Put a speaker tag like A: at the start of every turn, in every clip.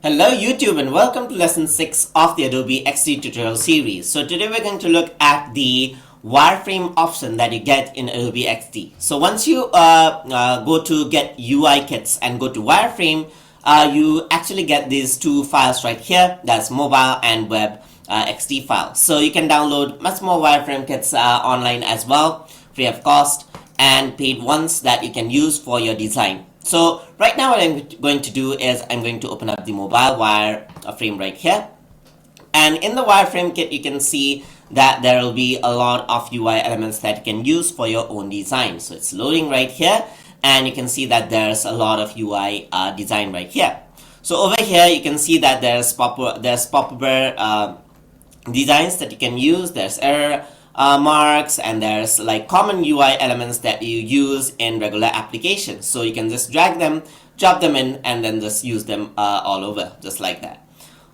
A: Hello YouTube and welcome to lesson 6 of the Adobe XD tutorial series. So today we're going to look at the wireframe option that you get in Adobe XD. So once you go to get UI kits and go to wireframe, you actually get these two files right here. That's mobile and web XD files. So you can download much more wireframe kits online as well, free of cost and paid ones that you can use for your design. So right now what I'm going to do is I'm going to open up the mobile wireframe right here, and in the wireframe kit you can see that there will be a lot of UI elements that you can use for your own design. So it's loading right here and you can see that there's a lot of UI design right here. So over here you can see that there's popular designs that you can use. There's error marks, and there's like common UI elements that you use in regular applications. So you can just drag them, drop them in, and then just use them all over, just like that.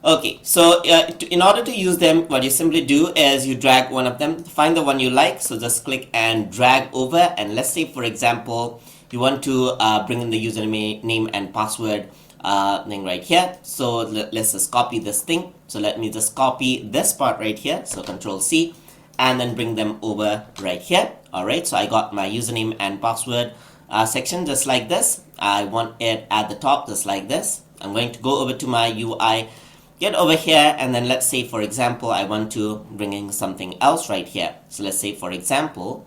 A: Okay, so in order to use them, what you simply do is you drag one of them, find the one you like. So just click and drag over, and let's say for example you want to bring in the username and password thing right here. So let's just copy this thing. So let me just copy this part right here. So Control C, and then bring them over right here. Alright, so I got my username and password section just like this. I want it at the top just like this. I'm going to go over to my UI, get over here, and then let's say for example I want to bring in something else right here. So let's say for example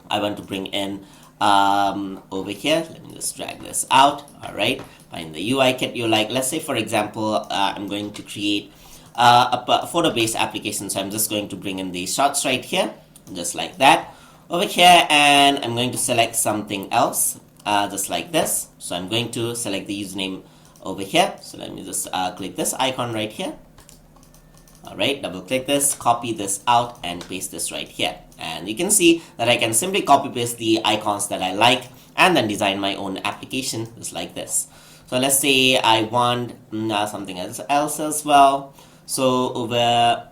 A: I want to bring in over here, let me just drag this out. Alright, find the UI kit you like. Let's say for example I'm going to create a photo-based application. So I'm just going to bring in these shots right here, just like that over here, and I'm going to select something else just like this. So I'm going to select the username over here. So let me just click this icon right here. Alright, double click this, copy this out and paste this right here, and you can see that I can simply copy paste the icons that I like and then design my own application just like this. So let's say I want something else as well. So over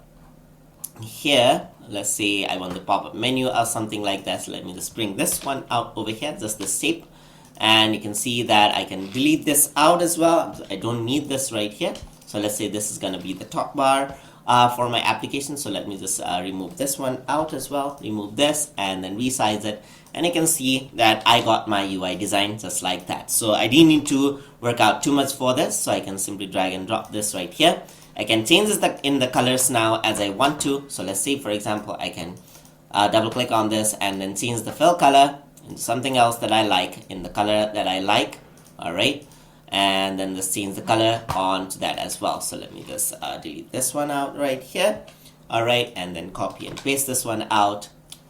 A: here, let's say I want the pop-up menu or something like that. So let me just bring this one out over here, just the shape. And you can see that I can delete this out as well. I don't need this right here. So let's say this is going to be the top bar for my application. So let me just remove this one out as well. Remove this and then resize it. And you can see that I got my UI design just like that. So I didn't need to work out too much for this. So I can simply drag and drop this right here. I can change this in the colors now as I want to. So let's say for example I can double click on this and then change the fill color into something else that I like in the color that I like. Alright, and then just change the color onto that as well. So let me just delete this one out right here. Alright, and then copy and paste this one out,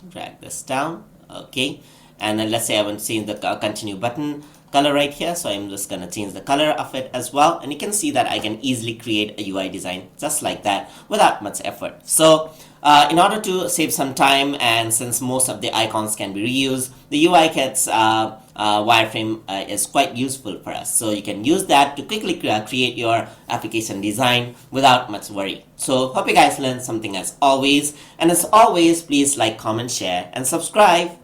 A: drag this down. Okay, and then let's say I want to change the continue button color right here. So I'm just going to change the color of it as well, and you can see that I can easily create a UI design just like that without much effort. So in order to save some time, and since most of the icons can be reused, the UI kits wireframe is quite useful for us. So you can use that to quickly create your application design without much worry. So hope you guys learned something as always, and as always please like, comment, share and subscribe.